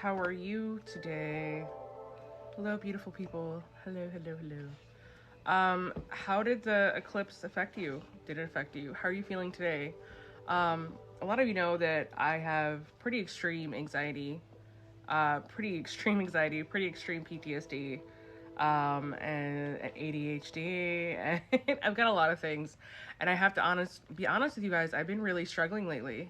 How are you today? Hello, beautiful people. Hello, hello, hello. How did the eclipse affect you? Did it affect you? How are you feeling today? A lot of you know that I have pretty extreme anxiety, pretty extreme PTSD, and ADHD, and I've got a lot of things. And I have to be honest with you guys, I've been really struggling lately.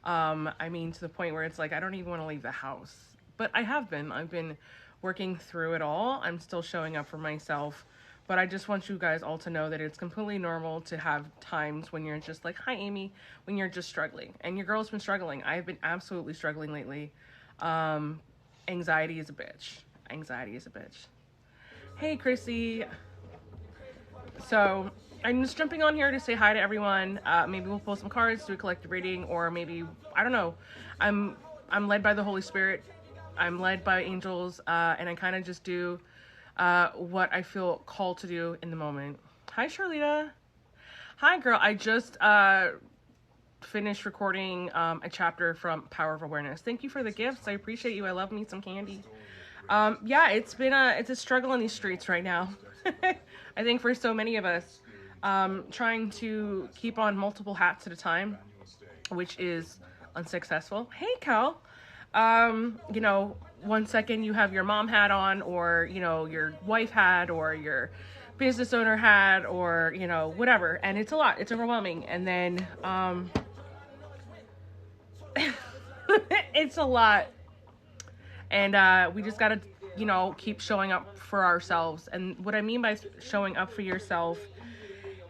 I mean, to the point where it's like I don't even want to leave the house. But I have been. I've been working through it all. I'm still showing up for myself. But I just want you guys all to know that it's completely normal to have times when you're just like, hi, Amy, when you're just struggling. And your girl's been struggling. I've been absolutely struggling lately. Um, Anxiety is a bitch. Anxiety is a bitch. Hey, Chrissy. So I'm just jumping on here to say hi to everyone. Maybe we'll pull some cards, do a collective reading, or maybe I don't know. I'm led by the Holy Spirit. I'm led by angels, and I kind of just do what I feel called to do in the moment. Hi, Charlita. Hi, girl. I just finished recording a chapter from Power of Awareness. Thank you for the gifts. I appreciate you. I love me some candy. Yeah, it's a struggle in these streets right now. I think for so many of us, trying to keep on multiple hats at a time, which is unsuccessful. Hey, Cal. You know, one second you have your mom hat on, or, you know, your wife hat, or your business owner hat, or, you know, whatever. And it's a lot. It's overwhelming. And then, it's a lot. And we just gotta, you know, keep showing up for ourselves. And what I mean by showing up for yourself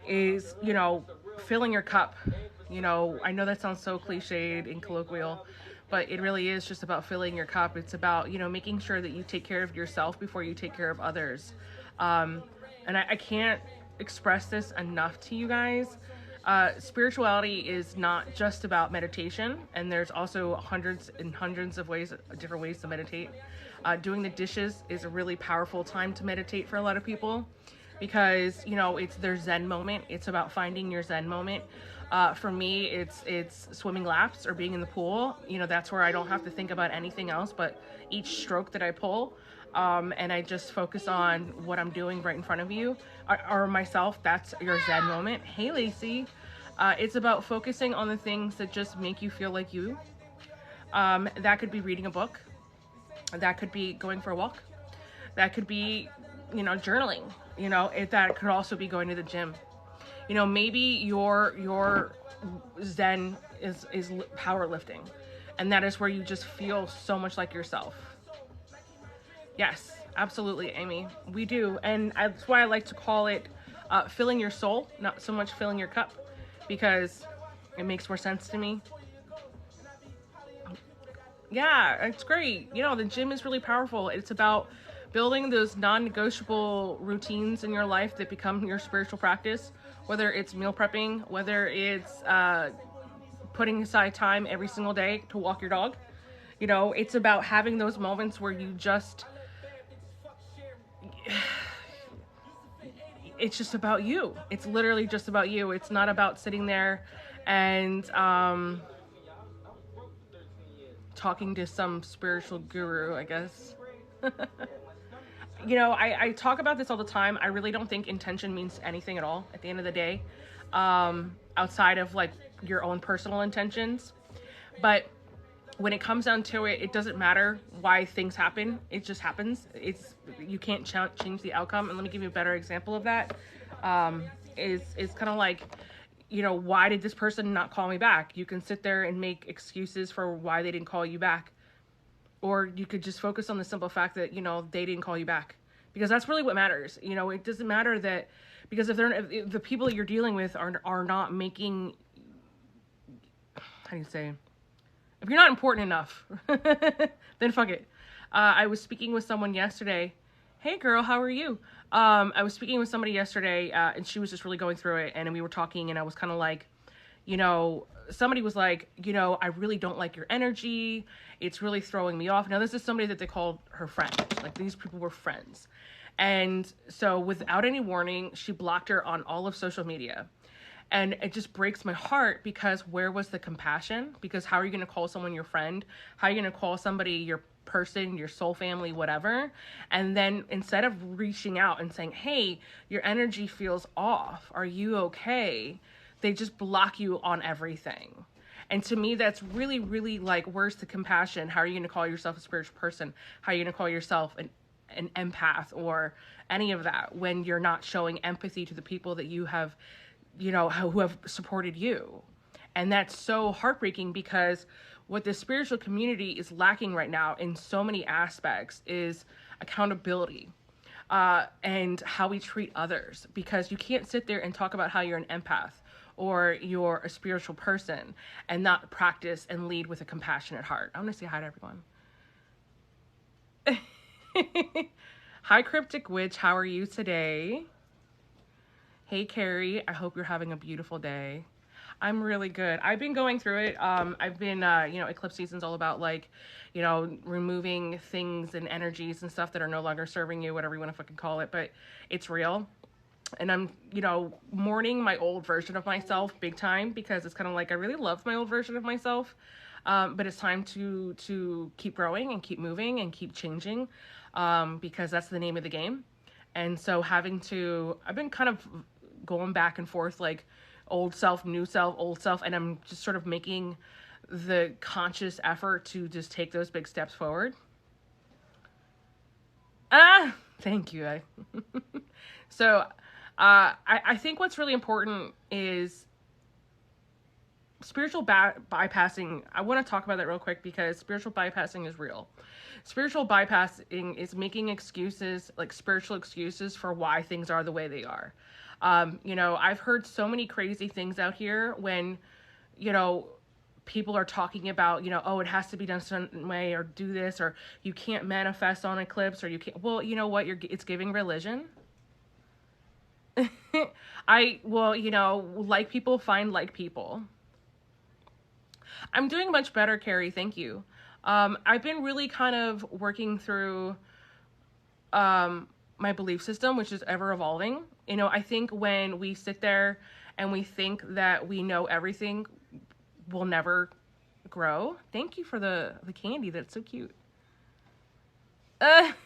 is, you know, filling your cup. You know, I know that sounds so cliched and colloquial, but it really is just about filling your cup. It's about, you know, making sure that you take care of yourself before you take care of others. And I can't express this enough to you guys. Spirituality is not just about meditation, and there's also hundreds and hundreds of different ways to meditate. Doing the dishes is a really powerful time to meditate for a lot of people, because, you know, it's their Zen moment. It's about finding your Zen moment. For me, it's swimming laps or being in the pool. You know, that's where I don't have to think about anything else but each stroke that I pull. And I just focus on what I'm doing right in front of you, or myself. That's your Zen moment. Hey, Lacey. It's about focusing on the things that just make you feel like you. That could be reading a book. That could be going for a walk. That could be, you know, journaling. You know, that could also be going to the gym. You know, maybe your Zen is powerlifting, and that is where you just feel so much like yourself. Yes, absolutely, Amy. We do. And that's why I like to call it filling your soul, not so much filling your cup, because it makes more sense to me. Yeah, it's great. You know, the gym is really powerful. It's about building those non-negotiable routines in your life that become your spiritual practice, whether it's meal prepping, whether it's putting aside time every single day to walk your dog. You know, it's about having those moments where you just... It's just about you. It's literally just about you. It's not about sitting there and talking to some spiritual guru, I guess. You know, I talk about this all the time. I really don't think intention means anything at all at the end of the day, outside of like your own personal intentions. But when it comes down to it, it doesn't matter why things happen. It just happens. You can't change the outcome. And let me give you a better example of that. Is kind of like, you know, why did this person not call me back? You can sit there and make excuses for why they didn't call you back. Or you could just focus on the simple fact that, you know, they didn't call you back. Because that's really what matters. You know, it doesn't matter that, because if the people that you're dealing with are not making, how do you say, if you're not important enough, then fuck it. I was speaking with someone yesterday. Hey girl, how are you? I was speaking with somebody yesterday, and she was just really going through it, and we were talking, and I was kind of like, you know, somebody was like, you know, I really don't like your energy. It's really throwing me off. Now, this is somebody that they called her friend. Like, these people were friends. And so without any warning, she blocked her on all of social media. And it just breaks my heart, because where was the compassion? Because how are you going to call someone your friend? How are you going to call somebody your person, your soul family, whatever? And then instead of reaching out and saying, hey, your energy feels off, are you okay? They just block you on everything. And to me, that's really, really like, where's the compassion? How are you going to call yourself a spiritual person? How are you going to call yourself an empath or any of that when you're not showing empathy to the people that you have, you know, who have supported you? And that's so heartbreaking, because what the spiritual community is lacking right now in so many aspects is accountability, and how we treat others. Because you can't sit there and talk about how you're an empath or you're a spiritual person and not practice and lead with a compassionate heart. I want to say hi to everyone. Hi, Cryptic Witch. How are you today? Hey, Carrie. I hope you're having a beautiful day. I'm really good. I've been going through it. I've been, you know, eclipse season's all about, like, you know, removing things and energies and stuff that are no longer serving you, whatever you want to fucking call it, but it's real. And I'm, you know, mourning my old version of myself big time, because it's kind of like I really loved my old version of myself, but it's time to keep growing and keep moving and keep changing, because that's the name of the game. And so I've been kind of going back and forth, like old self, new self, old self, and I'm just sort of making the conscious effort to just take those big steps forward. Thank you. So, I think what's really important is spiritual bypassing. I want to talk about that real quick, because spiritual bypassing is real. Spiritual bypassing is making excuses, like spiritual excuses, for why things are the way they are. You know, I've heard so many crazy things out here when, you know, people are talking about, you know, oh, it has to be done a certain way, or do this, or you can't manifest on eclipse, or you can't. Well, you know what? It's giving religion. Well, you know, like people find like people. I'm doing much better, Carrie. Thank you. I've been really kind of working through my belief system, which is ever evolving. You know, I think when we sit there and we think that we know everything, we'll never grow. Thank you for the candy. That's so cute.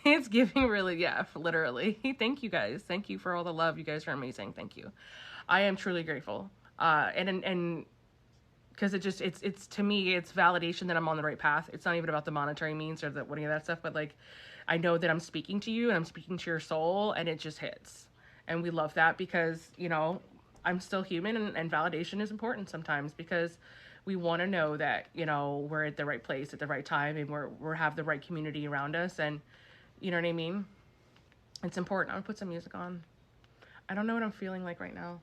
It's giving really, yeah, literally. Thank you guys. Thank you for all the love. You guys are amazing. Thank you. I am truly grateful. And because it's to me, it's validation that I'm on the right path. It's not even about the monetary means or any of that stuff, but like, I know that I'm speaking to you and I'm speaking to your soul, and it just hits. And we love that, because, you know, I'm still human, and validation is important sometimes, because we want to know that, you know, we're at the right place at the right time, and we have the right community around us, and you know what I mean? It's important. I'm gonna put some music on. I don't know what I'm feeling like right now.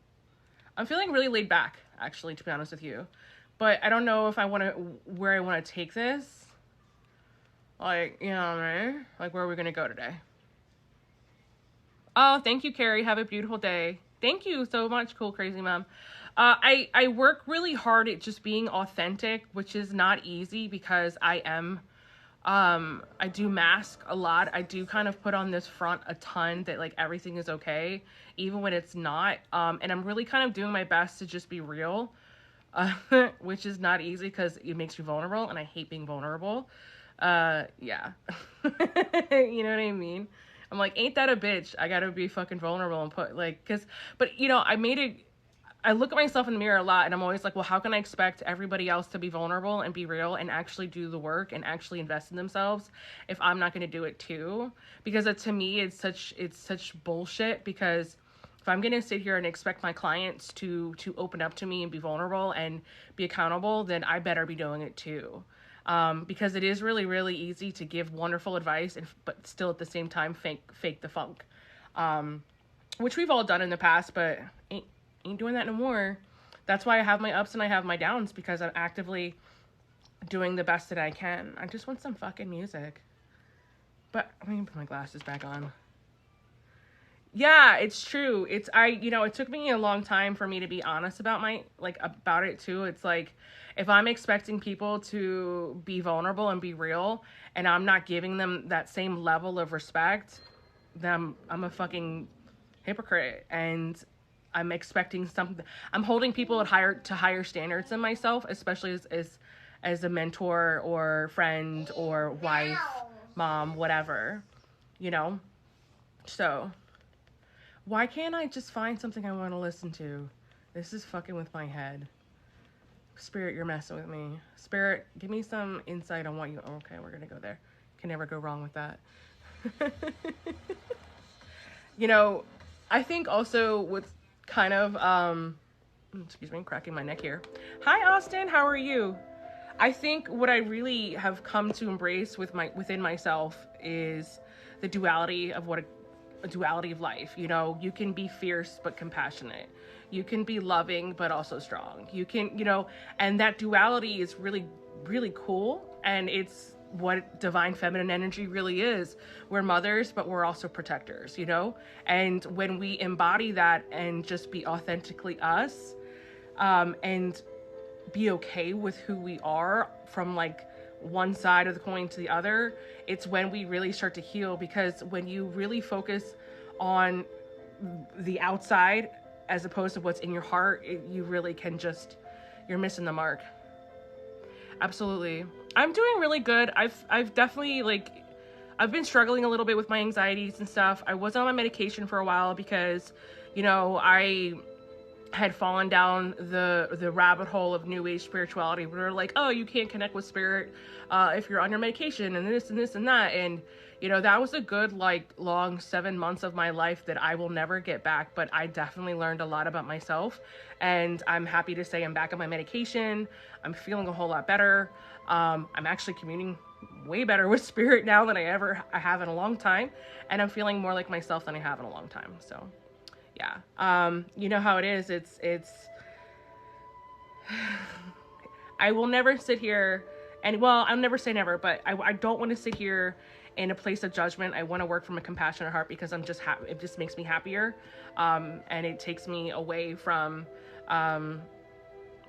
I'm feeling really laid back, actually, to be honest with you. But I don't know if where I want to take this. Like, you know what I mean? Like, where are we gonna go today? Oh, thank you, Carrie. Have a beautiful day. Thank you so much, Cool Crazy Mom. I work really hard at just being authentic, which is not easy, because I do mask a lot. I do kind of put on this front a ton that, like, everything is okay, even when it's not. And I'm really kind of doing my best to just be real, which is not easy, because it makes you vulnerable, and I hate being vulnerable. Yeah. You know what I mean? I'm like, ain't that a bitch? I gotta be fucking vulnerable and but you know, I look at myself in the mirror a lot, and I'm always like, well, how can I expect everybody else to be vulnerable and be real and actually do the work and actually invest in themselves if I'm not going to do it too? Because to me, it's such bullshit, because if I'm going to sit here and expect my clients to open up to me and be vulnerable and be accountable, then I better be doing it too. Because it is really, really easy to give wonderful advice, but still at the same time fake the funk, which we've all done in the past, but ain't doing that no more. That's why I have my ups and I have my downs, because I'm actively doing the best that I can. I just want some fucking music. But I'm gonna put my glasses back on. Yeah, it's true. You know, it took me a long time for me to be honest about about it too. It's like, if I'm expecting people to be vulnerable and be real, and I'm not giving them that same level of respect, then I'm a fucking hypocrite. And I'm expecting something. I'm holding people at higher standards than myself, especially as a mentor or friend or wife, mom, whatever, you know? So, why can't I just find something I want to listen to? This is fucking with my head. Spirit, you're messing with me. Spirit, give me some insight on what you... Okay, we're going to go there. Can never go wrong with that. You know, I think also what's kind of... excuse me, cracking my neck here. Hi, Austin. How are you? I think what I really have come to embrace within myself is the duality of a duality of life. You know, you can be fierce but compassionate. You can be loving but also strong. You can, you know, and that duality is really, really cool. And it's what divine feminine energy really is. We're mothers, but we're also protectors, you know? And when we embody that and just be authentically us, and be okay with who we are from like one side of the coin to the other, it's when we really start to heal. Because when you really focus on the outside as opposed to what's in your heart, you really can just, you're missing the mark. Absolutely. I'm doing really good. I've definitely I've been struggling a little bit with my anxieties and stuff. I was on my medication for a while because, you know, I had fallen down the rabbit hole of new age spirituality where they're like, oh, you can't connect with spirit if you're on your medication and this and this and that. And, you know, that was a good, like, long 7 months of my life that I will never get back. But I definitely learned a lot about myself. And I'm happy to say I'm back on my medication. I'm feeling a whole lot better. I'm actually communing way better with spirit now than I have in a long time. And I'm feeling more like myself than I have in a long time. So... yeah. You know how it is. It's, I will never sit here and, well, I'll never say never, but I don't want to sit here in a place of judgment. I want to work from a compassionate heart because I'm just happy. It just makes me happier. And it takes me away from,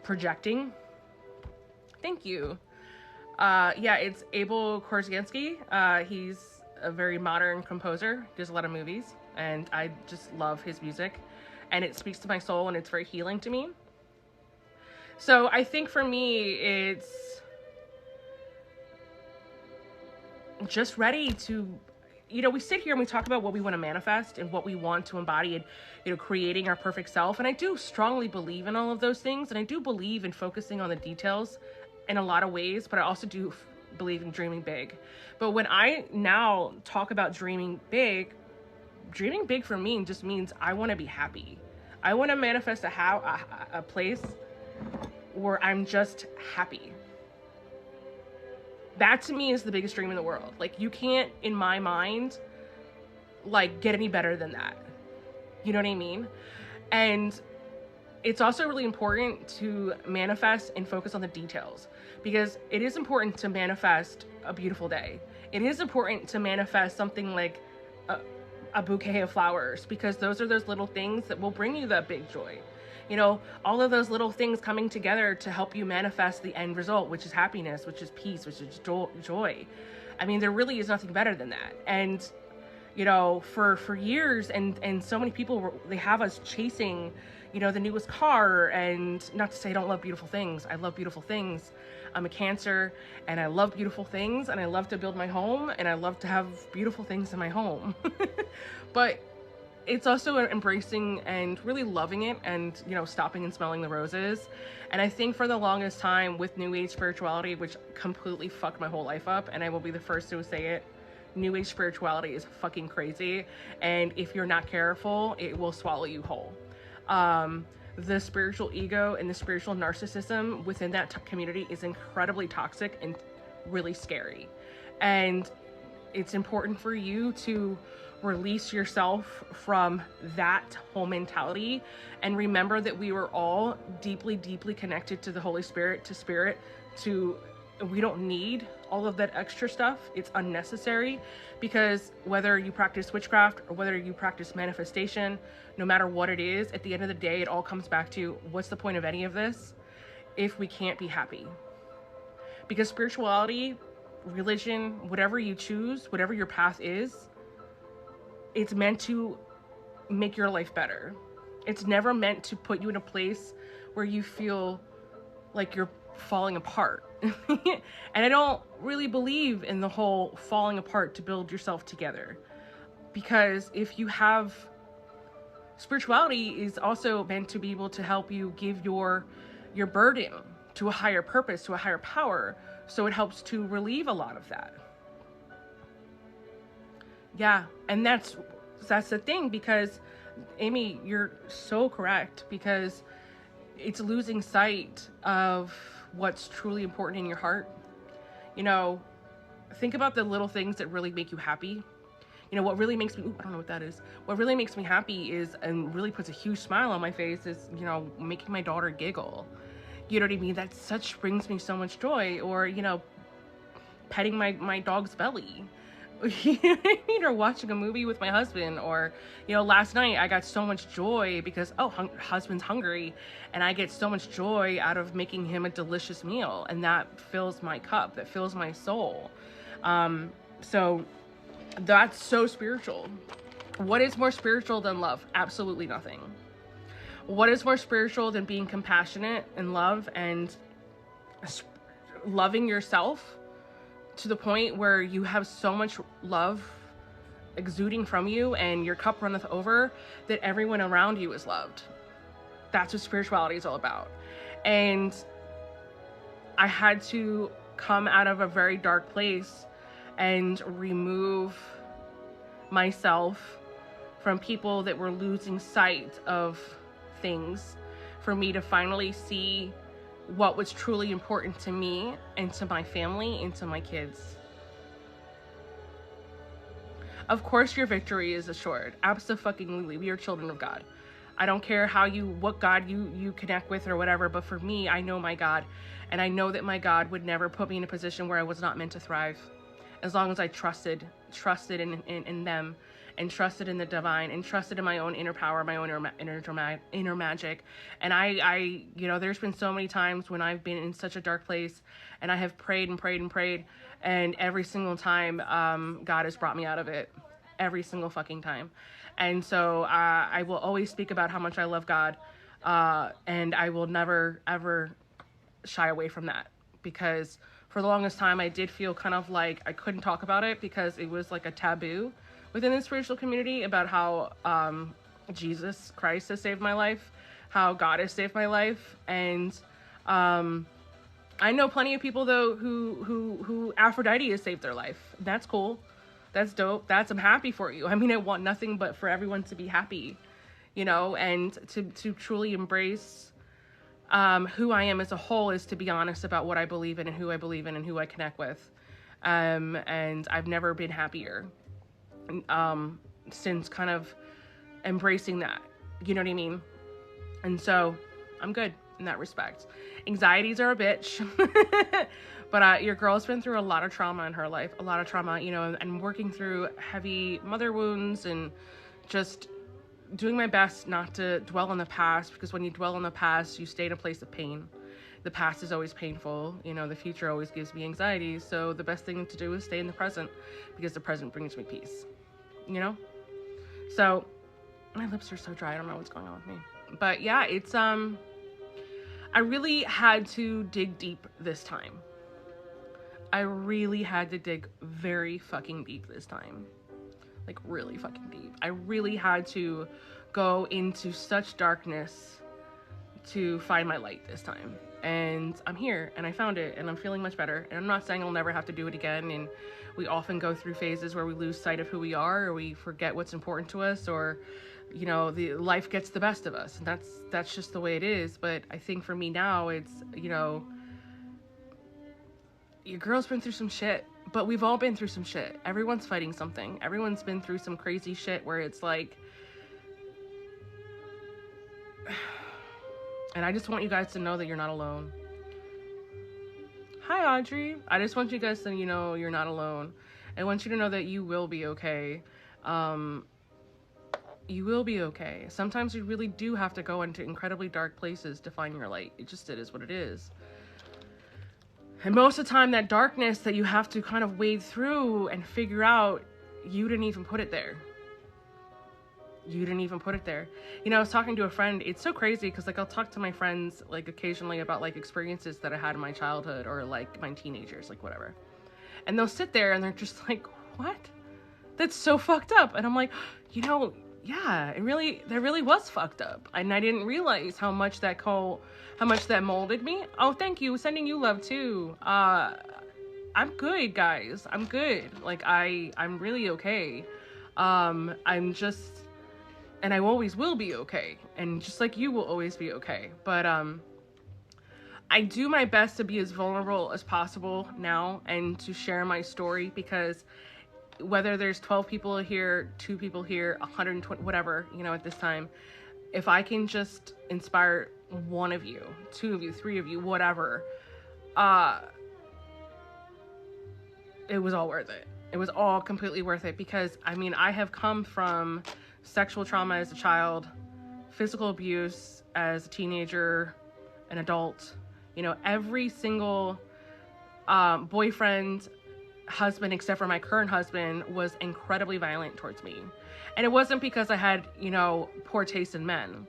projecting. Thank you. Yeah, it's Abel Korzeniowski. He's a very modern composer. He does a lot of movies. And I just love his music, and it speaks to my soul, and it's very healing to me. So I think for me, it's just ready to, you know, we sit here and we talk about what we want to manifest and what we want to embody and, you know, creating our perfect self. And I do strongly believe in all of those things. And I do believe in focusing on the details in a lot of ways, but I also do believe in dreaming big. But when I now talk about dreaming big for me just means I want to be happy. I want to manifest a place where I'm just happy. That to me is the biggest dream in the world. Like, you can't, in my mind, like, get any better than that. You know what I mean? And it's also really important to manifest and focus on the details, because it is important to manifest a beautiful day. It is important to manifest something like a bouquet of flowers, because those are those little things that will bring you that big joy. You know, all of those little things coming together to help you manifest the end result, which is happiness, which is peace, which is joy. I mean, there really is nothing better than that. And, you know, for years, and so many people, they have us chasing, you know, the newest car. And not to say I don't love beautiful things. I love beautiful things. I'm a Cancer, and I love beautiful things, and I love to build my home, and I love to have beautiful things in my home. But it's also embracing and really loving it, and, you know, stopping and smelling the roses. And I think for the longest time with New Age spirituality, which completely fucked my whole life up, and I will be the first to say it, New Age spirituality is fucking crazy. And if you're not careful, it will swallow you whole. The spiritual ego and the spiritual narcissism within that community is incredibly toxic and really scary. And it's important for you to release yourself from that whole mentality and remember that we were all deeply, deeply connected to the Holy Spirit, to spirit, we don't need all of that extra stuff. It's unnecessary, because whether you practice witchcraft or whether you practice manifestation, no matter what it is, at the end of the day, it all comes back to, what's the point of any of this if we can't be happy? Because spirituality, religion, whatever you choose, whatever your path is, it's meant to make your life better. It's never meant to put you in a place where you feel like you're falling apart. And I don't really believe in the whole falling apart to build yourself together. Because if you have, spirituality is also meant to be able to help you give your burden to a higher purpose, to a higher power. So it helps to relieve a lot of that. Yeah, and that's the thing, because Amy, you're so correct, because it's losing sight of what's truly important in your heart. You know, think about the little things that really make you happy. You know, what really makes me, I don't know what that is. What really makes me happy is, and really puts a huge smile on my face, is, you know, making my daughter giggle. You know what I mean? That brings me so much joy. Or, you know, petting my dog's belly. You know what I mean? Or watching a movie with my husband. Or, you know, last night I got so much joy because, husband's hungry, and I get so much joy out of making him a delicious meal, and that fills my cup, that fills my soul. So that's so spiritual. What is more spiritual than love? Absolutely nothing. What is more spiritual than being compassionate and love and loving yourself to the point where you have so much love exuding from you and your cup runneth over, that everyone around you is loved? That's what spirituality is all about. And I had to come out of a very dark place and remove myself from people that were losing sight of things, for me to finally see what was truly important to me and to my family and to my kids. Of course your victory is assured. Abso-fucking-lutely. We are children of God. I don't care what God you connect with or whatever, but for me, I know my God, and I know that my God would never put me in a position where I was not meant to thrive, as long as I trusted in them, and trusted in the divine, and trusted in my own inner power, my own inner magic. And I, you know, there's been so many times when I've been in such a dark place, and I have prayed and prayed and prayed, and every single time, God has brought me out of it. Every single fucking time. And so, I will always speak about how much I love God, and I will never, ever shy away from that, because for the longest time, I did feel kind of like I couldn't talk about it, because it was like a taboo within the spiritual community about how Jesus Christ has saved my life, how God has saved my life. And I know plenty of people, though, who Aphrodite has saved their life. That's cool. That's dope. I'm happy for you. I mean, I want nothing but for everyone to be happy, you know, and to truly embrace who I am as a whole, is to be honest about what I believe in and who I believe in and who I connect with. And I've never been happier since kind of embracing that, you know what I mean? And so I'm good in that respect. Anxieties are a bitch, but your girl's been through a lot of trauma in her life, a lot of trauma, you know, and working through heavy mother wounds, and just doing my best not to dwell on the past, because when you dwell on the past, you stay in a place of pain. The past is always painful, you know, the future always gives me anxiety, so the best thing to do is stay in the present, because the present brings me peace, you know? So, my lips are so dry, I don't know what's going on with me. But yeah, it's, I really had to dig deep this time. I really had to dig very fucking deep this time. Like, really fucking deep. I really had to go into such darkness to find my light this time. And I'm here, and I found it, and I'm feeling much better. And I'm not saying I'll never have to do it again, and we often go through phases where we lose sight of who we are, or we forget what's important to us, or, you know, the life gets the best of us, and that's just the way it is. But I think for me now, it's, you know, your girl's been through some shit, but we've all been through some shit. Everyone's fighting something. Everyone's been through some crazy shit where it's like, and I just want you guys to know that you're not alone. Hi, Audrey. I just want you guys to, you know, you're not alone. I want you to know that you will be okay. You will be okay. Sometimes you really do have to go into incredibly dark places to find your light. It is what it is. And most of the time, that darkness that you have to kind of wade through and figure out, you didn't even put it there. You didn't even put it there. You know, I was talking to a friend. It's so crazy because, like, I'll talk to my friends, like, occasionally about, like, experiences that I had in my childhood or, like, my teenagers, like, whatever. And they'll sit there and they're just like, what? That's so fucked up. And I'm like, you know, yeah, that really was fucked up. And I didn't realize how much that molded me. Oh, thank you. Sending you love, too. I'm good, guys. I'm good. Like, I'm really okay. I'm just, and I always will be okay. And just like you will always be okay. But, I do my best to be as vulnerable as possible now and to share my story, because whether there's 12 people here, 2 people here, 120, whatever, you know, at this time, if I can just inspire one of you, 2 of you, 3 of you, whatever, it was all worth it. It was all completely worth it, because, I mean, I have come from sexual trauma as a child, physical abuse as a teenager, an adult, you know, every single boyfriend, husband, except for my current husband, was incredibly violent towards me. And it wasn't because I had, you know, poor taste in men.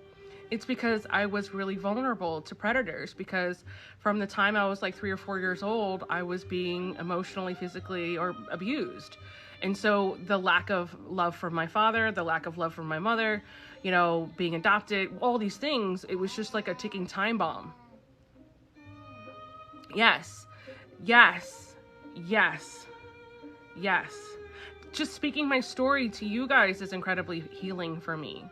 It's because I was really vulnerable to predators, because from the time I was like 3 or 4 years old, I was being emotionally, physically, or abused. And so the lack of love from my father, the lack of love from my mother, you know, being adopted, all these things, it was just like a ticking time bomb. Yes, yes, yes, yes. Just speaking my story to you guys is incredibly healing for me.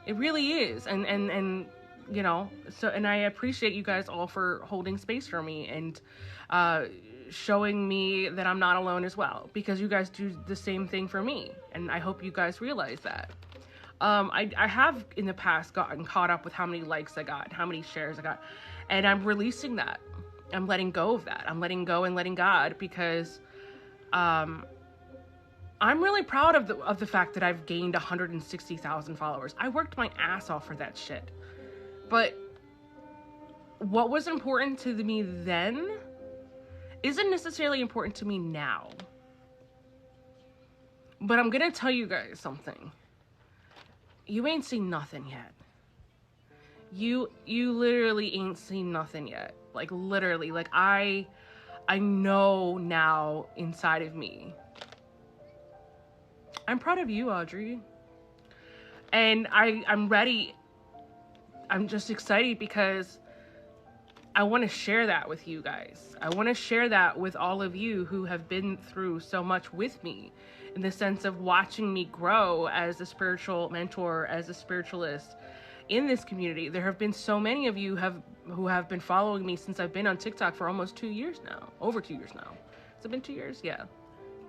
It really is. And you know, so, and I appreciate you guys all for holding space for me and showing me that I'm not alone as well, because you guys do the same thing for me. And I hope you guys realize that. I have in the past gotten caught up with how many likes I got, how many shares I got, and I'm releasing that. I'm letting go of that. I'm letting go and letting God, because I'm really proud of the fact that I've gained 160,000 followers. I worked my ass off for that shit. But what was important to me then isn't necessarily important to me now. But I'm gonna tell you guys something. You ain't seen nothing yet. You literally ain't seen nothing yet. Like, literally. Like, I know now inside of me. I'm proud of you, Audrey. And I'm ready. I'm just excited because I want to share that with you guys. I want to share that with all of you who have been through so much with me, in the sense of watching me grow as a spiritual mentor, as a spiritualist in this community. There have been so many of you who have been following me since I've been on TikTok for almost 2 years now. Over 2 years now. Has it been 2 years? Yeah.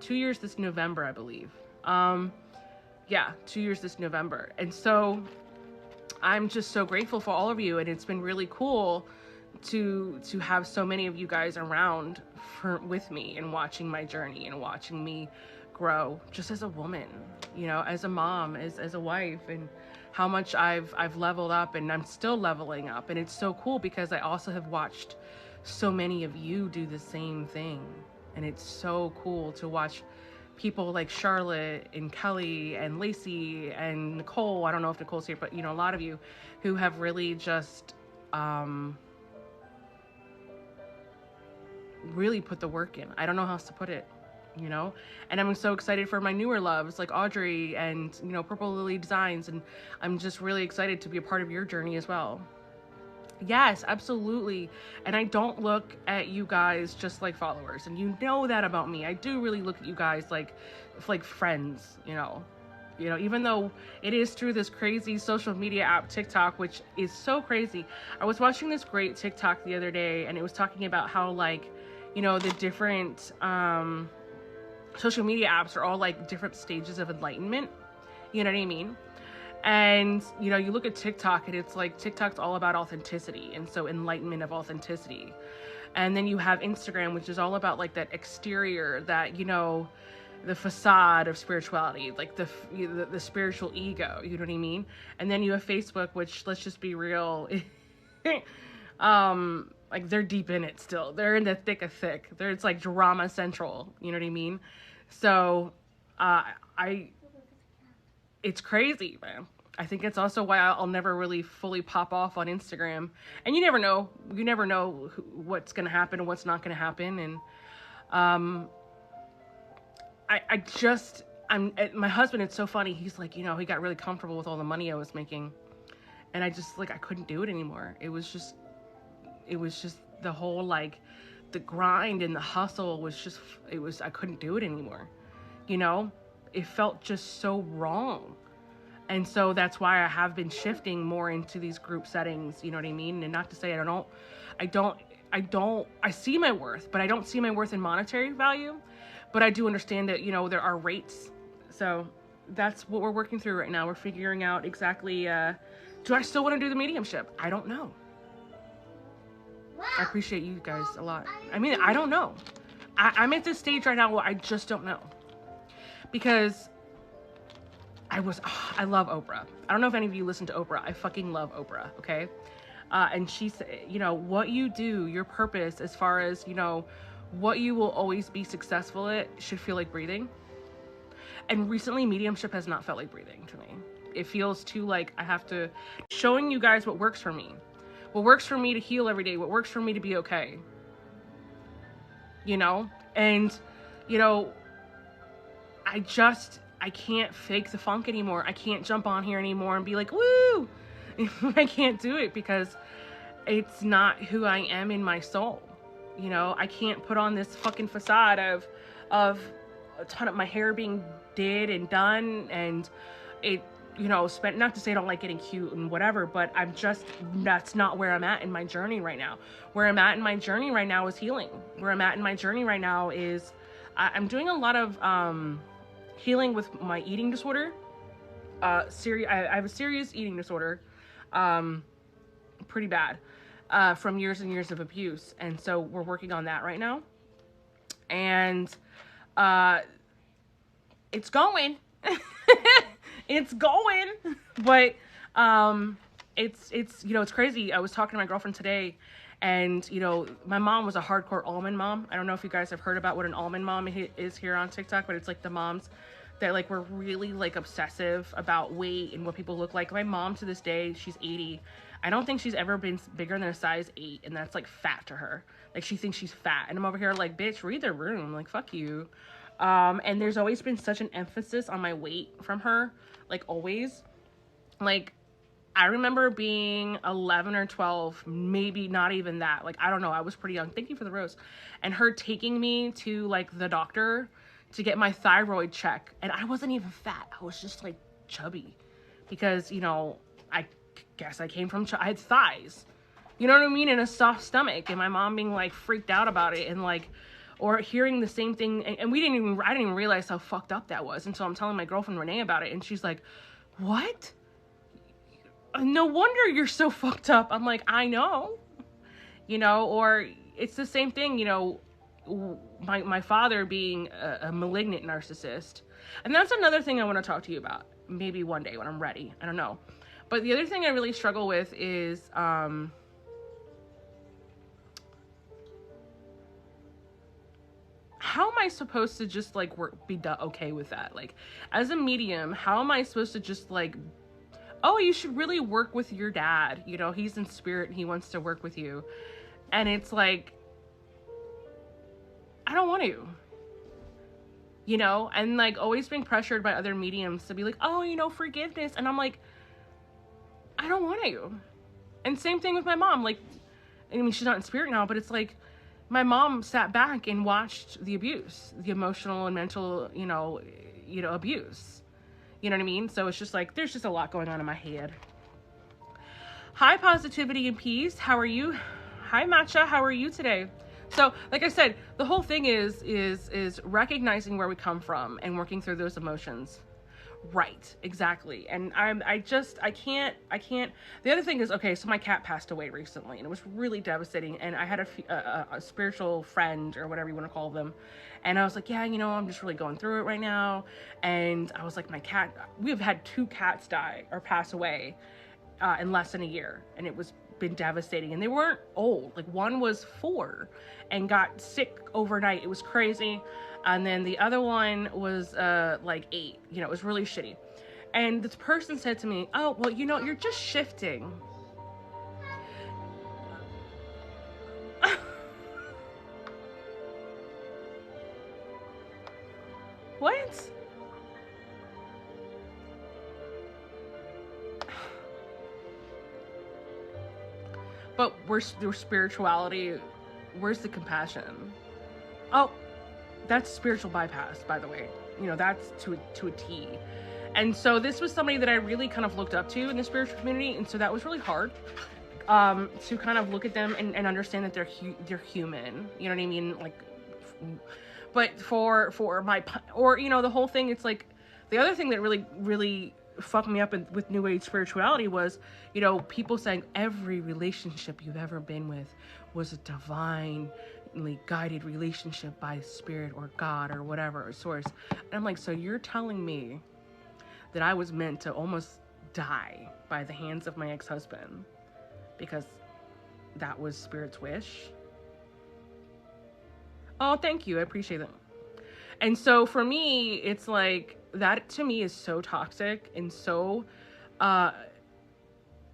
2 years this November, I believe. Yeah, 2 years this November. And so I'm just so grateful for all of you. And it's been really cool to have so many of you guys around with me and watching my journey and watching me grow just as a woman, you know, as a mom, as a wife, and how much I've leveled up, and I'm still leveling up. And it's so cool because I also have watched so many of you do the same thing. And it's so cool to watch people like Charlotte and Kelly and Lacey and Nicole. I don't know if Nicole's here, but you know, a lot of you who have really just really put the work in. I don't know how else to put it, you know? And I'm so excited for my newer loves like Audrey and, you know, Purple Lily Designs. And I'm just really excited to be a part of your journey as well. Yes, absolutely. And I don't look at you guys just like followers. And you know that about me. I do really look at you guys like friends, you know, even though it is through this crazy social media app, TikTok, which is so crazy. I was watching this great TikTok the other day, and it was talking about how, like, you know, the different social media apps are all like different stages of enlightenment. You know what I mean? And, you know, you look at TikTok and it's like TikTok's all about authenticity. And so enlightenment of authenticity. And then you have Instagram, which is all about like that exterior, that, you know, the facade of spirituality, like the spiritual ego, you know what I mean? And then you have Facebook, which, let's just be real, like they're deep in it still. They're in the thick of thick. It's like drama central, you know what I mean? So, it's crazy, man. I think it's also why I'll never really fully pop off on Instagram. And you never know. You never know what's going to happen and what's not going to happen. And my husband, it's so funny. He's like, he got really comfortable with all the money I was making. And I just, I couldn't do it anymore. It was just the whole, the grind and the hustle was I couldn't do it anymore. It felt just so wrong. And so that's why I have been shifting more into these group settings, you know what I mean? And not to say I see my worth, but I don't see my worth in monetary value. But I do understand that, there are rates. So that's what we're working through right now. We're figuring out exactly, do I still want to do the mediumship? I don't know. I appreciate you guys a lot. I mean, I don't know. I'm at this stage right now where I just don't know. Because I love Oprah. I don't know if any of you listen to Oprah. I fucking love Oprah, okay? And she said, what you do, your purpose, as far as, what you will always be successful at should feel like breathing. And recently, mediumship has not felt like breathing to me. It feels too like I have to, showing you guys what works for me. What works for me to heal every day. What works for me to be okay. And, I can't fake the funk anymore. I can't jump on here anymore and be like, woo! I can't do it because it's not who I am in my soul. I can't put on this fucking facade of a ton of my hair being did and done and it, spent, not to say I don't like getting cute and whatever, but that's not where I'm at in my journey right now. Where I'm at in my journey right now is healing. Where I'm at in my journey right now is I'm doing a lot of, healing with my eating disorder. I have a serious eating disorder, pretty bad, from years and years of abuse. And so we're working on that right now. And, it's going, it's going, but, it's, it's crazy. I was talking to my girlfriend today and, my mom was a hardcore almond mom. I don't know if you guys have heard about what an almond mom is here on TikTok, but it's the moms that were really obsessive about weight and what people look like. My mom to this day, she's 80. I don't think she's ever been bigger than a size 8, and that's fat to her. She thinks she's fat, and I'm over here bitch, read the room, fuck you. And there's always been such an emphasis on my weight from her, always. I remember being 11 or 12, maybe not even that. I don't know, I was pretty young. Thank you for the rose. And her taking me to the doctor to get my thyroid check. And I wasn't even fat. I was just chubby because, I guess I came from, I had thighs, you know what I mean? And a soft stomach, and my mom being freaked out about it and or hearing the same thing. And I didn't even realize how fucked up that was until I'm telling my girlfriend Renee about it. And she's like, what? No wonder you're so fucked up. I'm like, I know, or it's the same thing, my father being a malignant narcissist. And that's another thing I want to talk to you about maybe one day when I'm ready. I don't know. But the other thing I really struggle with is, how am I supposed to just be okay with that? As a medium, how am I supposed to just oh, you should really work with your dad. He's in spirit and he wants to work with you. And it's I don't want to, and always being pressured by other mediums to be oh, forgiveness. And I'm I don't want to. And same thing with my mom. I mean, she's not in spirit now, but it's my mom sat back and watched the abuse, the emotional and mental, abuse. You know what I mean? So it's just there's just a lot going on in my head. Hi, positivity and peace. How are you? Hi, Matcha. How are you today? So, like I said, the whole thing is recognizing where we come from and working through those emotions. Right, exactly. And I can't. The other thing is, okay, so my cat passed away recently and it was really devastating. And I had a spiritual friend or whatever you want to call them. And I was yeah, I'm just really going through it right now. And I was my cat, we've had 2 cats die or pass away in less than a year. And it was been devastating. And they weren't old. One was 4 and got sick overnight. It was crazy. And then the other one was 8. It was really shitty. And this person said to me, oh, well, you know, you're just shifting. What? But where's your spirituality? Where's the compassion? Oh, that's spiritual bypass, by the way. You know, that's to a T. And so this was somebody that I really kind of looked up to in the spiritual community, and so that was really hard to kind of look at them and understand that they're human. You know what I mean? Like, but for my, or you know, the whole thing. It's like the other thing that really fucked me up with New Age spirituality was, you know, people saying every relationship you've ever been with was a divinely guided relationship by spirit or God or whatever, or source. And I'm like, so you're telling me that I was meant to almost die by the hands of my ex-husband because that was spirit's wish? Oh, thank you. I appreciate that. And so for me, it's like, that to me is so toxic and so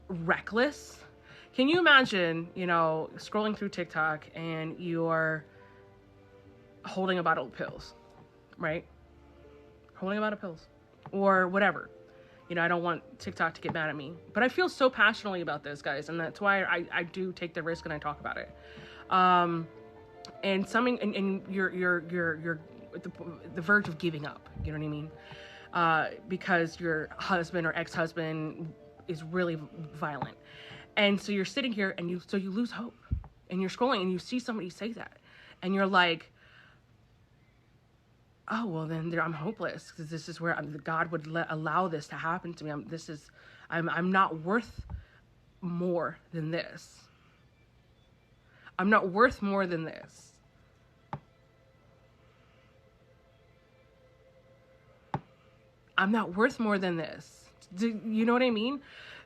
reckless. Can you imagine, you know, scrolling through TikTok and you're holding a bottle of pills, right? Holding a bottle of pills or whatever. You know, I don't want TikTok to get mad at me, but I feel so passionately about this, guys. And that's why I do take the risk and I talk about it. And something, and you're at the verge of giving up, you know what I mean? Because your husband or ex-husband is really violent. And so you're sitting here and you lose hope and you're scrolling and you see somebody say that and you're like, oh, well then I'm hopeless because this is where God would allow this to happen to me. I'm not worth more than this. I'm not worth more than this. I'm not worth more than this. Do you know what I mean?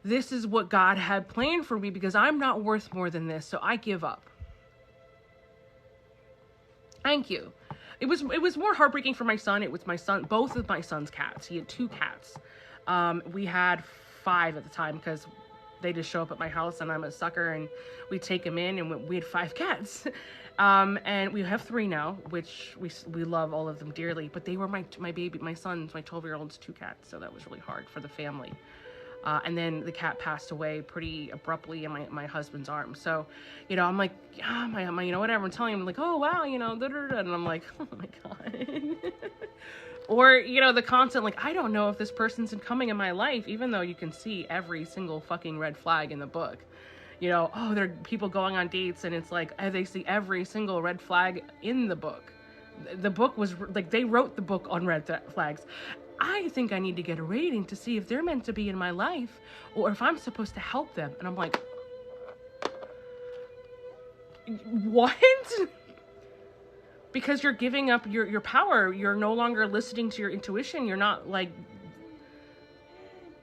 This is what God had planned for me because I'm not worth more than this. So I give up. Thank you. It was more heartbreaking for my son. It was my son, both of my son's cats. He had 2 cats. We had 5 at the time because they just show up at my house and I'm a sucker and we take them in and we had 5 cats. And we have 3 now, which we love all of them dearly, but they were my baby, my son's, my 12-year-old's 2 cats. So that was really hard for the family. And then the cat passed away pretty abruptly in my husband's arms. So, you know, I'm like, yeah, my, you know, whatever. I'm telling him, like, oh, wow, you know, and I'm like, oh my God. Or, you know, the constant, like, I don't know if this person's coming in my life, even though you can see every single fucking red flag in the book. You know, oh, there are people going on dates and it's like, they see every single red flag in the book. The book was, like, they wrote the book on red flags. I think I need to get a rating to see if they're meant to be in my life or if I'm supposed to help them. And I'm like, what? Because you're giving up your power. You're no longer listening to your intuition. You're not like,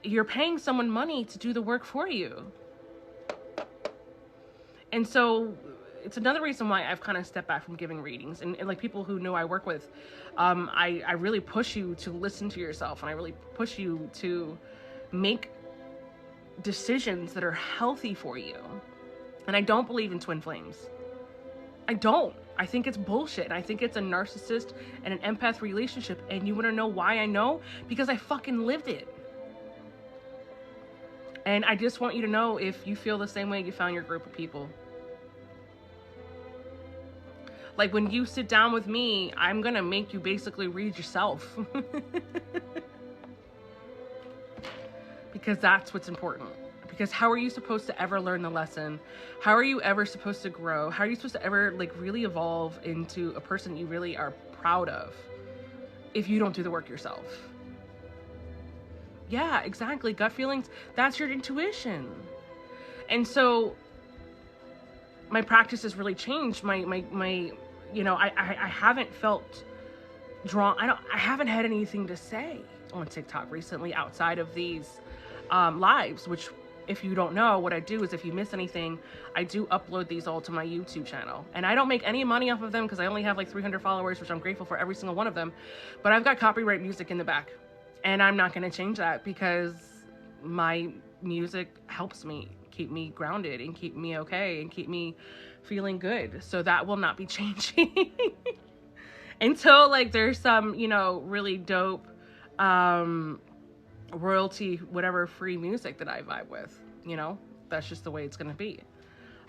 you're paying someone money to do the work for you. And so it's another reason why I've kind of stepped back from giving readings. And like people who know I work with, I really push you to listen to yourself. And I really push you to make decisions that are healthy for you. And I don't believe in twin flames. I don't. I think it's bullshit. I think it's a narcissist and an empath relationship. And you want to know why I know? Because I fucking lived it. And I just want you to know if you feel the same way you found your group of people. Like when you sit down with me, I'm going to make you basically read yourself. Because that's what's important. Because how are you supposed to ever learn the lesson? How are you ever supposed to grow? How are you supposed to ever like really evolve into a person you really are proud of if you don't do the work yourself? Yeah, exactly. Gut feelings, that's your intuition. And so my practice has really changed. My you know, I haven't felt drawn. I haven't had anything to say on TikTok recently outside of these lives, which if you don't know, what I do is if you miss anything, I do upload these all to my YouTube channel. And I don't make any money off of them because I only have like 300 followers, which I'm grateful for every single one of them. But I've got copyright music in the back. And I'm not going to change that because my music helps me keep me grounded and keep me okay and keep me feeling good. So that will not be changing until like there's some, you know, really dope royalty, whatever free music that I vibe with, you know, that's just the way it's going to be.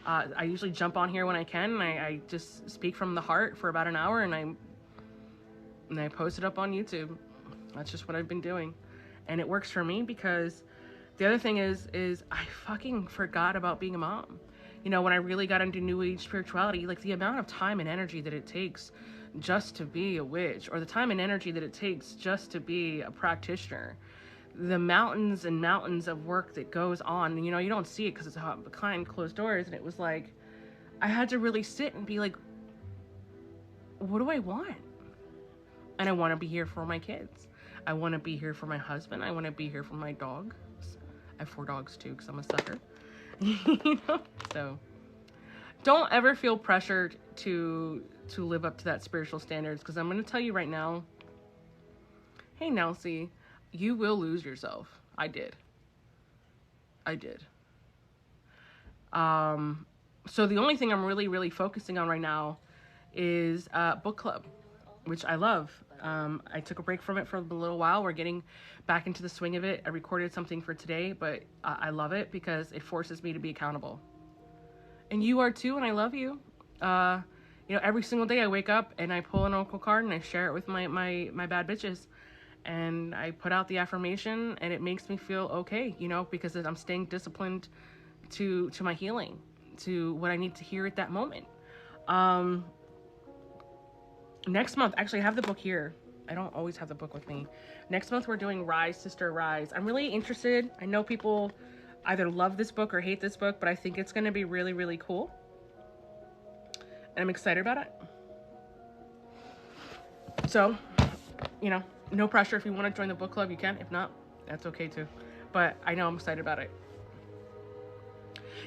I usually jump on here when I can, and I just speak from the heart for about an hour, and I post it up on YouTube. That's just what I've been doing. And it works for me because the other thing is I fucking forgot about being a mom. You know, when I really got into New Age spirituality, like the amount of time and energy that it takes just to be a witch, or the time and energy that it takes just to be a practitioner, the mountains and mountains of work that goes on, and, you know, you don't see it because it's behind closed doors. And it was like, I had to really sit and be like, what do I want? And I want to be here for my kids. I want to be here for my husband. I want to be here for my dogs. I have 4 dogs too, because I'm a sucker. You know? So don't ever feel pressured to live up to that spiritual standards, because I'm going to tell you right now, hey Nelsie, you will lose yourself. I did. So the only thing I'm really focusing on right now is book club, which I love. I took a break from it for a little while. We're getting back into the swing of it. I recorded something for today, but I love it because it forces me to be accountable. And you are too, and I love you. You know, every single day I wake up and I pull an oracle card and I share it with my bad bitches. And I put out the affirmation, and it makes me feel okay, you know, because I'm staying disciplined to my healing, to what I need to hear at that moment. Next month, actually I have the book here. I don't always have the book with me. Next month we're doing Rise, Sister, Rise. I'm really interested. I know people either love this book or hate this book, but I think it's going to be really cool. And I'm excited about it. So, you know, no pressure. If you want to join the book club, you can. If not, that's okay too. But I know I'm excited about it.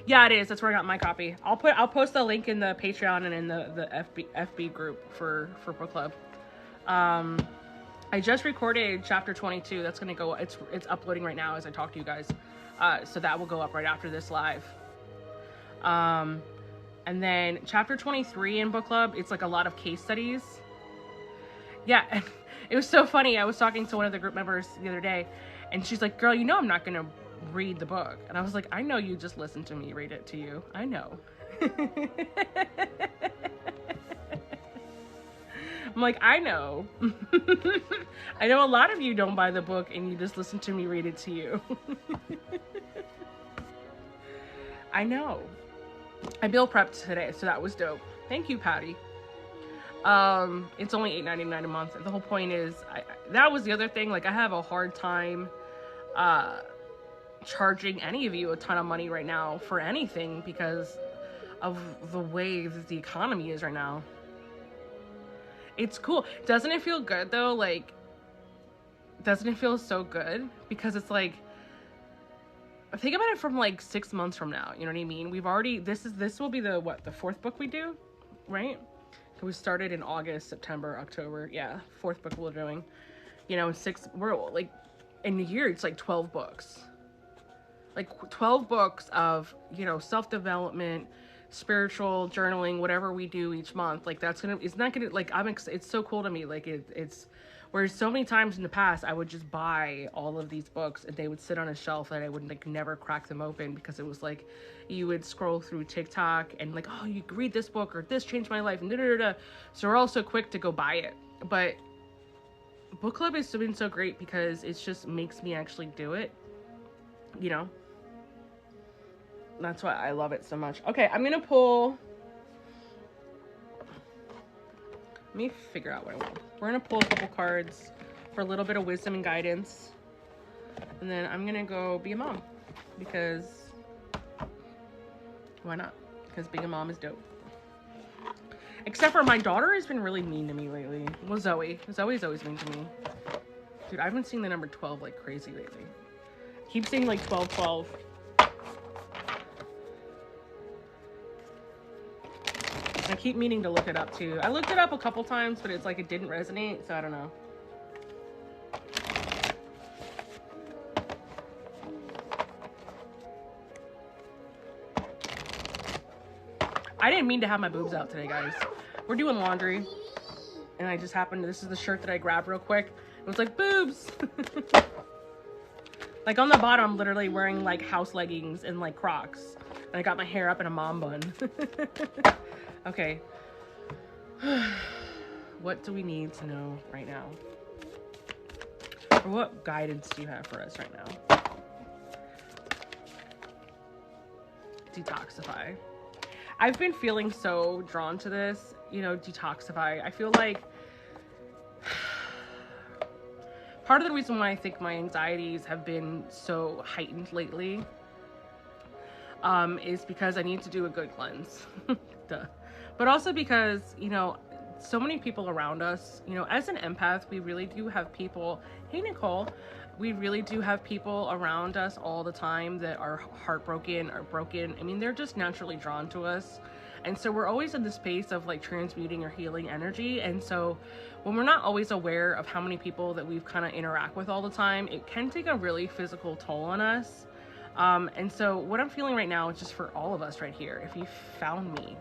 Yeah, it is. That's where I got my copy. I'll post the link in the Patreon and in the FB group for book club. I just recorded chapter 22. That's gonna go. It's uploading right now as I talk to you guys. So that will go up right after this live. And then chapter 23 in book club, it's like a lot of case studies. Yeah. It was so funny. I was talking to one of the group members the other day, and she's like, girl, you know I'm not going to read the book. And I was like, I know you just listened to me read it to you. I know. I'm like, I know. I know a lot of you don't buy the book and you just listen to me read it to you. I know. I meal prepped today, so that was dope. Thank you, Patty. It's only $8.99 a month. The whole point is, that was the other thing. Like, I have a hard time charging any of you a ton of money right now for anything because of the way that the economy is right now. It's cool. Doesn't it feel good though? Like, doesn't it feel so good? Because it's like, think about it from like 6 months from now. You know what I mean? We've already, this will be the 4th book we do, right? We started in August, September, October. Yeah, 4th book we're doing. You know, we're like, in a year, it's like 12 books. Like 12 books of, you know, self-development, spiritual journaling, whatever we do each month. Like, it's not gonna, like, it's so cool to me. Like, it's, whereas so many times in the past, I would just buy all of these books and they would sit on a shelf and I would like never crack them open because it was like, you would scroll through TikTok and like, oh, you read this book or this changed my life and da-da-da-da. So we're all so quick to go buy it. But book club has been so great because it just makes me actually do it, you know? That's why I love it so much. Okay, I'm gonna pull, let me figure out what I want. We're gonna pull a couple cards for a little bit of wisdom and guidance. And then I'm gonna go be a mom because why not? Because being a mom is dope. Except for my daughter has been really mean to me lately. Well, Zoe. Zoe's always mean to me. Dude, I've been seeing the number 12 like crazy lately. I keep seeing like 12. I keep meaning to look it up too. I looked it up a couple times, but it's like it didn't resonate, so I don't know. I didn't mean to have my boobs out today, guys. We're doing laundry, and I just happened to, this is the shirt that I grabbed real quick. It was like, boobs. Like on the bottom, I'm literally wearing like house leggings and like Crocs. And I got my hair up in a mom bun. Okay. What do we need to know right now? Or what guidance do you have for us right now? Detoxify. I've been feeling so drawn to this, you know, detoxify. I feel like part of the reason why I think my anxieties have been so heightened lately is because I need to do a good cleanse. Duh. But also because, you know, so many people around us, you know, as an empath, we really do have people, hey Nicole, we really do have people around us all the time that are heartbroken or broken. I mean, they're just naturally drawn to us. And so we're always in the space of like transmuting or healing energy. And so when we're not always aware of how many people that we've kind of interact with all the time, it can take a really physical toll on us. And so what I'm feeling right now is just for all of us right here. If you found me,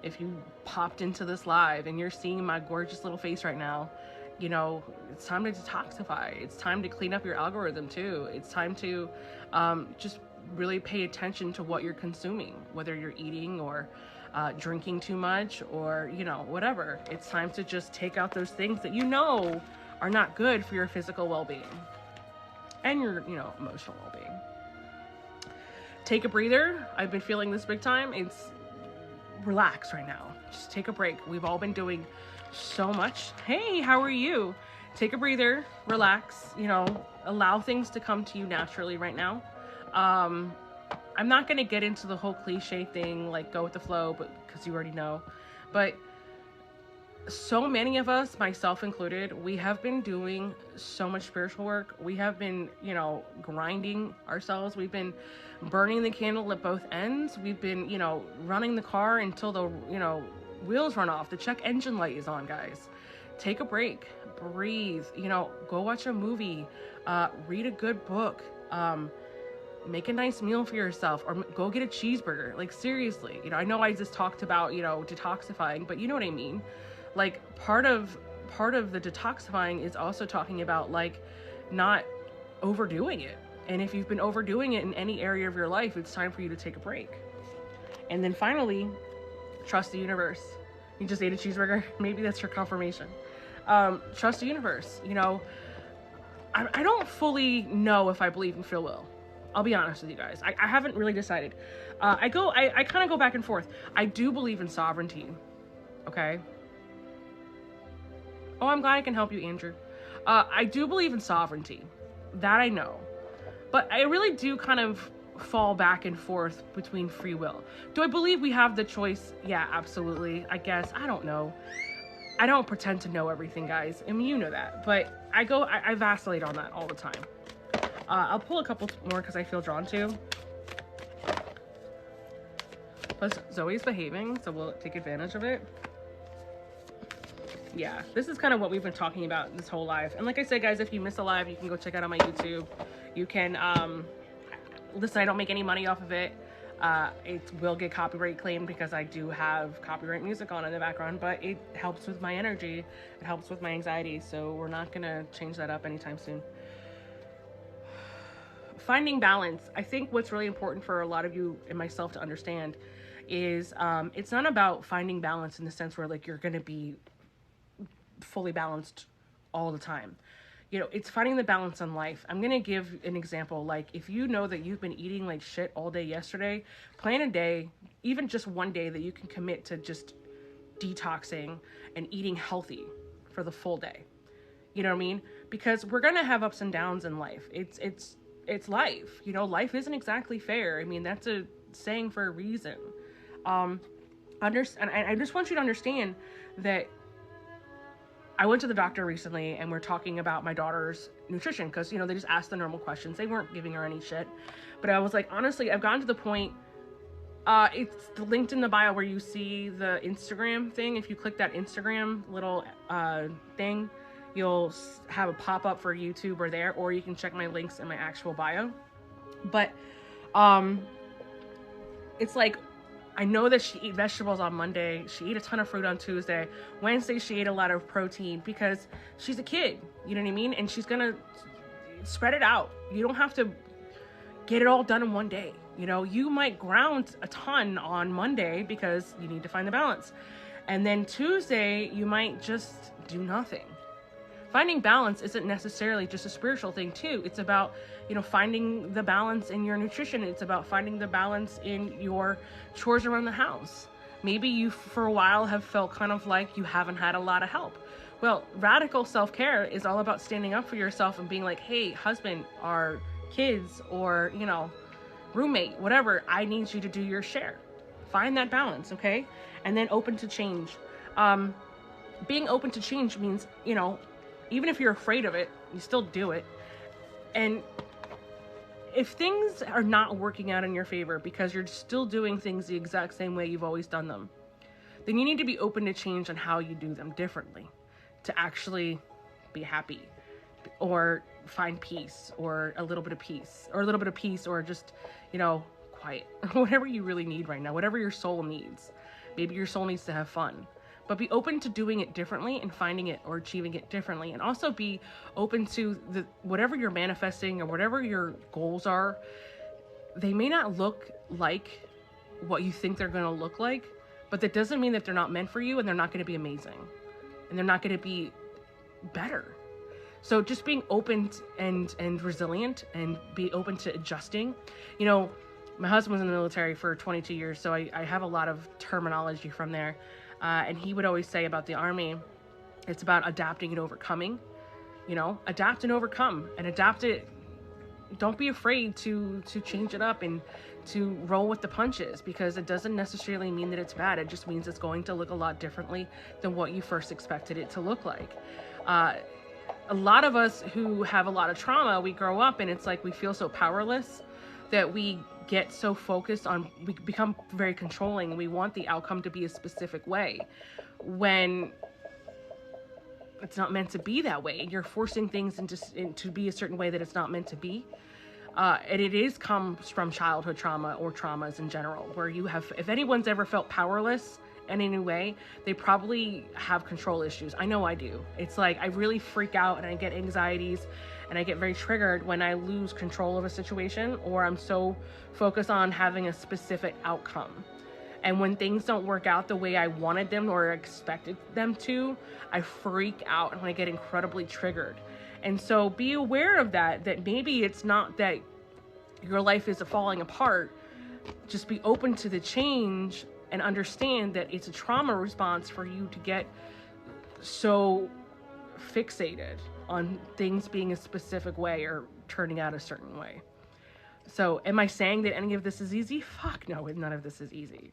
if you popped into this live and you're seeing my gorgeous little face right now, you know, it's time to detoxify. It's time to clean up your algorithm too. It's time to just really pay attention to what you're consuming, whether you're eating or drinking too much or, you know, whatever. It's time to just take out those things that you know are not good for your physical well-being and your, you know, emotional well-being. Take a breather. I've been feeling this big time. It's relax right now. Just take a break. We've all been doing so much. Hey, how are you? Take a breather, relax, you know, allow things to come to you naturally right now. I'm not going to get into the whole cliche thing, like go with the flow, but because you already know. But so many of us, myself included, we have been doing so much spiritual work. We have been, you know, grinding ourselves. We've been burning the candle at both ends. We've been, you know, running the car until the, you know, wheels run off. The check engine light is on, guys. Take a break, breathe, you know, go watch a movie, read a good book, make a nice meal for yourself, or go get a cheeseburger. Like, seriously, you know, I know I just talked about, you know, detoxifying, but you know what I mean? Like, part of the detoxifying is also talking about like not overdoing it. And if you've been overdoing it in any area of your life, it's time for you to take a break. And then finally, trust the universe. You just ate a cheeseburger. Maybe that's your confirmation. Trust the universe. You know, I don't fully know if I believe in free will. I'll be honest with you guys. I haven't really decided. I kind of go back and forth. I do believe in sovereignty. Okay. Oh, I'm glad I can help you, Andrew. I do believe in sovereignty. That I know. But I really do kind of fall back and forth between free will. Do I believe we have the choice? Yeah, absolutely. I guess. I don't know. I don't pretend to know everything, guys. I mean, you know that. But I vacillate on that all the time. I'll pull a couple more because I feel drawn to. Plus, Zoe's behaving, so we'll take advantage of it. Yeah, this is kind of what we've been talking about this whole live. And like I said, guys, if you miss a live, you can go check out on my YouTube. You can, listen, I don't make any money off of it. It will get copyright claimed because I do have copyright music on in the background, but it helps with my energy. It helps with my anxiety. So we're not going to change that up anytime soon. Finding balance. I think what's really important for a lot of you and myself to understand is it's not about finding balance in the sense where like you're going to be fully balanced all the time. You know, it's finding the balance in life. I'm going to give an example. Like, if you know that you've been eating like shit all day yesterday, plan a day, even just one day that you can commit to just detoxing and eating healthy for the full day. You know what I mean? Because we're going to have ups and downs in life. It's life. You know, life isn't exactly fair. I mean, that's a saying for a reason. And I just want you to understand that I went to the doctor recently and we're talking about my daughter's nutrition because, you know, they just asked the normal questions. They weren't giving her any shit. But I was like, honestly, I've gotten to the point, it's linked in the bio where you see the Instagram thing. If you click that Instagram little thing, you'll have a pop-up for YouTube or there, or you can check my links in my actual bio. But it's like I know that she ate vegetables on Monday. She ate a ton of fruit on Tuesday. Wednesday, she ate a lot of protein because she's a kid. You know what I mean? And she's going to spread it out. You don't have to get it all done in one day. You know, you might ground a ton on Monday because you need to find the balance. And then Tuesday, you might just do nothing. Finding balance isn't necessarily just a spiritual thing too. It's about, you know, finding the balance in your nutrition. It's about finding the balance in your chores around the house. Maybe you for a while have felt kind of like you haven't had a lot of help. Well, radical self-care is all about standing up for yourself and being like, hey, husband or kids or, you know, roommate, whatever, I need you to do your share. Find that balance, okay? And then open to change. Being open to change means, you know, even if you're afraid of it, you still do it. And if things are not working out in your favor because you're still doing things the exact same way you've always done them, then you need to be open to change on how you do them differently to actually be happy or find peace or a little bit of peace or just, you know, quiet, whatever you really need right now, whatever your soul needs. Maybe your soul needs to have fun. But be open to doing it differently and finding it or achieving it differently. And also be open to whatever you're manifesting or whatever your goals are. They may not look like what you think they're going to look like, but that doesn't mean that they're not meant for you and they're not going to be amazing. And they're not going to be better. So just being open and resilient and be open to adjusting. You know, my husband was in the military for 22 years, so I have a lot of terminology from there. And he would always say about the Army, it's about adapting and overcoming. You know, adapt and overcome, and adapt it. Don't be afraid to change it up and to roll with the punches, because it doesn't necessarily mean that it's bad. It just means it's going to look a lot differently than what you first expected it to look like. A lot of us who have a lot of trauma, we grow up and it's like we feel so powerless that we get so focused on, we become very controlling. We want the outcome to be a specific way when it's not meant to be that way. You're forcing things into be a certain way that it's not meant to be. And it comes from childhood trauma or traumas in general, where you have, if anyone's ever felt powerless in any way, they probably have control issues. I know I do. It's like I really freak out and I get anxieties and I get very triggered when I lose control of a situation, or I'm so focused on having a specific outcome. And when things don't work out the way I wanted them or expected them to, I freak out and I get incredibly triggered. And so be aware of that maybe it's not that your life is falling apart. Just be open to the change and understand that it's a trauma response for you to get so fixated on things being a specific way or turning out a certain way. So am I saying that any of this is easy? Fuck no, none of this is easy.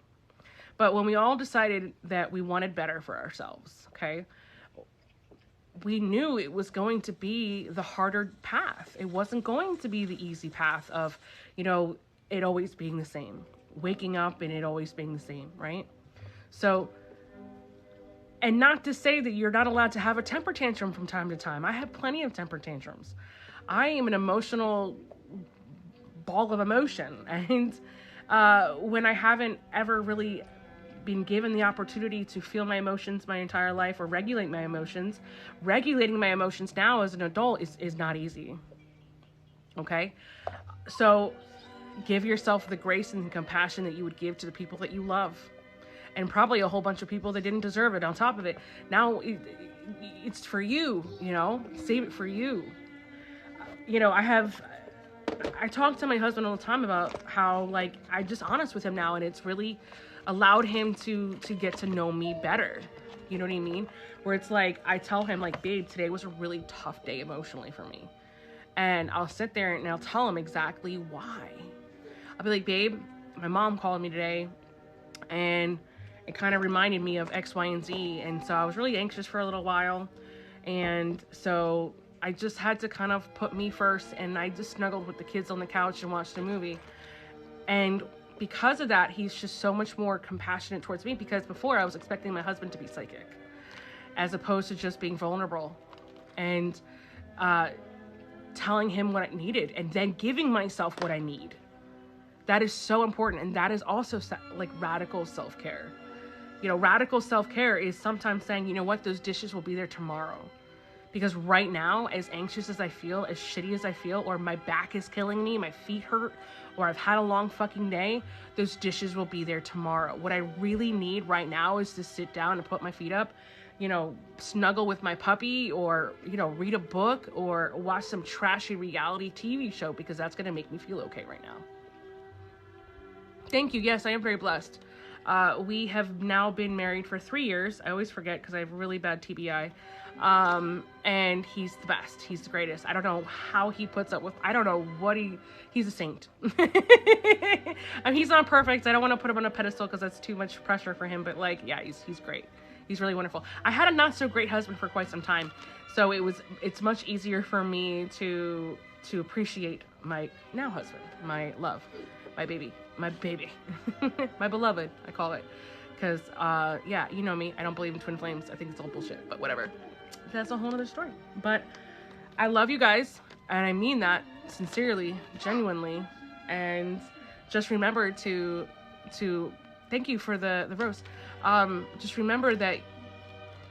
But when we all decided that we wanted better for ourselves, okay, we knew it was going to be the harder path. It wasn't going to be the easy path of, you know, it always being the same. Waking up and it always being the same, right? So, and not to say that you're not allowed to have a temper tantrum from time to time. I have plenty of temper tantrums. I am an emotional ball of emotion. And when I haven't ever really been given the opportunity to feel my emotions my entire life or regulate my emotions, regulating my emotions now as an adult is not easy. Okay? So give yourself the grace and the compassion that you would give to the people that you love. And probably a whole bunch of people that didn't deserve it on top of it. Now it's for you, you know, save it for you. You know, I talk to my husband all the time about how, like, I'm just honest with him now, and it's really allowed him to get to know me better. You know what I mean? Where it's like, I tell him, like, babe, today was a really tough day emotionally for me. And I'll sit there and I'll tell him exactly why. I'll be like, babe, my mom called me today and it kind of reminded me of X, Y, and Z. And so I was really anxious for a little while. And so I just had to kind of put me first, and I just snuggled with the kids on the couch and watched a movie. And because of that, he's just so much more compassionate towards me, because before I was expecting my husband to be psychic as opposed to just being vulnerable and telling him what I needed and then giving myself what I need That is so important. And that is also like radical self-care. You know, radical self-care is sometimes saying, you know what, those dishes will be there tomorrow. Because right now, as anxious as I feel, as shitty as I feel, or my back is killing me, my feet hurt, or I've had a long fucking day, those dishes will be there tomorrow. What I really need right now is to sit down and put my feet up, you know, snuggle with my puppy, or, you know, read a book, or watch some trashy reality TV show, because that's going to make me feel okay right now. Thank you. Yes, I am very blessed. We have now been married for 3 years. I always forget because I have really bad TBI. And he's the best. He's the greatest. I don't know how he puts up with, I don't know what he's a saint. I mean, he's not perfect. I don't want to put him on a pedestal because that's too much pressure for him, but like, yeah, he's great. He's really wonderful. I had a not so great husband for quite some time. So it's much easier for me to appreciate my now husband, my love, my baby, my beloved, I call it. Because, yeah, you know me. I don't believe in twin flames. I think it's all bullshit, but whatever. That's a whole other story. But I love you guys, and I mean that sincerely, genuinely. And just remember to thank you for the rose. Just remember that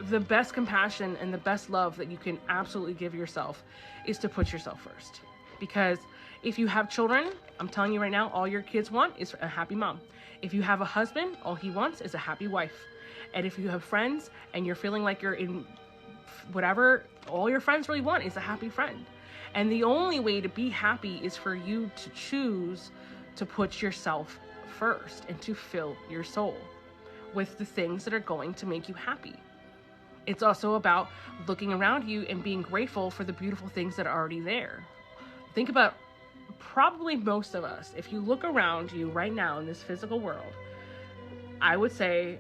the best compassion and the best love that you can absolutely give yourself is to put yourself first. Because if you have children, I'm telling you right now, all your kids want is a happy mom. If you have a husband, all he wants is a happy wife. And if you have friends and you're feeling like you're in whatever, all your friends really want is a happy friend. And the only way to be happy is for you to choose to put yourself first and to fill your soul with the things that are going to make you happy. It's also about looking around you and being grateful for the beautiful things that are already there. Think about probably most of us, if you look around you right now in this physical world, I would say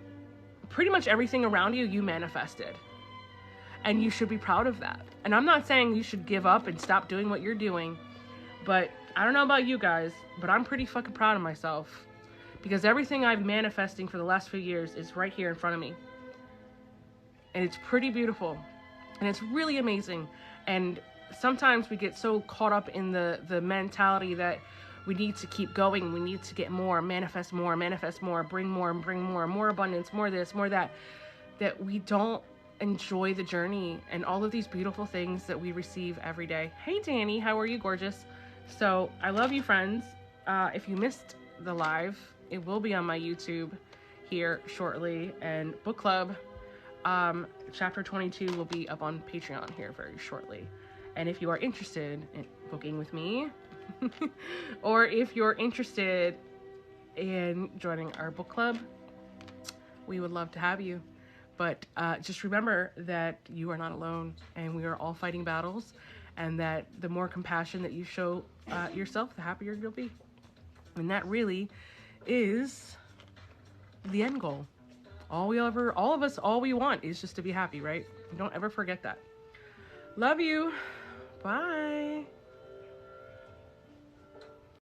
pretty much everything around you, you manifested. And you should be proud of that. And I'm not saying you should give up and stop doing what you're doing, but I don't know about you guys, but I'm pretty fucking proud of myself. Because everything I've manifesting for the last few years is right here in front of me. And it's pretty beautiful. And it's really amazing. And sometimes we get so caught up in the mentality that we need to keep going. We need to get more, manifest more, bring more abundance, more this, more that we don't enjoy the journey and all of these beautiful things that we receive every day. Hey, Danny, how are you, gorgeous? So I love you, friends. If you missed the live, it will be on my YouTube here shortly, and book club chapter 22 will be up on Patreon here very shortly. And if you are interested in booking with me, or if you're interested in joining our book club, we would love to have you. But just remember that you are not alone, and we are all fighting battles, and that the more compassion that you show yourself, the happier you'll be. And that really is the end goal. All we want is just to be happy, right? Don't ever forget that. Love you. Bye.